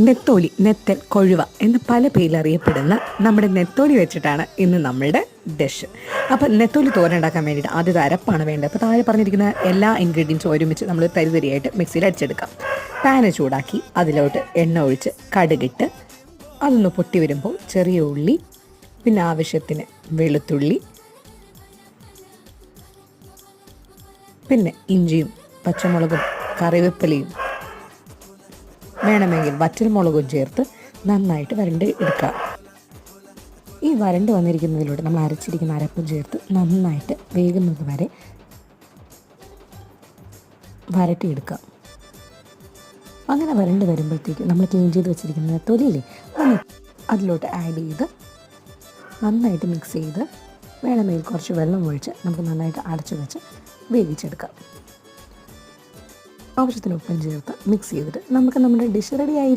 നെത്തോലി, നെത്തൽ, കൊഴുവ എന്ന് പല പേരിൽ അറിയപ്പെടുന്ന നമ്മുടെ നെത്തോലി വെച്ചിട്ടാണ് ഇന്ന് നമ്മളുടെ ഡിഷ്. അപ്പോൾ നെത്തോലി തോരൻ ഉണ്ടാക്കാൻ വേണ്ടിയിട്ട് ആദ്യത്തെ അരപ്പാണ് വേണ്ടത്. അപ്പോൾ താഴെ പറഞ്ഞിരിക്കുന്ന എല്ലാ ഇൻഗ്രീഡിയൻസും ഒരുമിച്ച് നമ്മൾ തരിതരിയായിട്ട് മിക്സിയിൽ അടിച്ചെടുക്കാം. പാന് ചൂടാക്കി അതിലോട്ട് എണ്ണ ഒഴിച്ച് കടുകിട്ട് അതൊന്ന് പൊട്ടി വരുമ്പോൾ ചെറിയ ഉള്ളി, പിന്നെ ആവശ്യത്തിന് വെളുത്തുള്ളി, പിന്നെ ഇഞ്ചിയും പച്ചമുളകും കറിവേപ്പിലയും വേണമെങ്കിൽ വറ്റൽമുളകും ചേർത്ത് നന്നായിട്ട് വരണ്ട് എടുക്കുക. ഈ വരണ്ട് വന്നിരിക്കുന്നതിലൂടെ നമ്മൾ അരച്ചിരിക്കുന്ന അരപ്പും ചേർത്ത് നന്നായിട്ട് വേകുന്നത് വരെ വരട്ടിയെടുക്കുക. അങ്ങനെ വരണ്ട് വരുമ്പോഴത്തേക്ക് നമ്മൾ ക്ലീൻ ചെയ്ത് വെച്ചിരിക്കുന്ന തൊലിയില്ലേ അതിലോട്ട് ആഡ് ചെയ്ത് നന്നായിട്ട് മിക്സ് ചെയ്ത് വേണമെങ്കിൽ കുറച്ച് വെള്ളം ഒഴിച്ച് നമുക്ക് നന്നായിട്ട് അടച്ചു വെച്ച് വേവിച്ചെടുക്കാം. ആവശ്യത്തിന് ഉപ്പും ചേർത്ത് മിക്സ് ചെയ്തിട്ട് നമുക്ക് നമ്മുടെ ഡിഷ് റെഡി ആയി.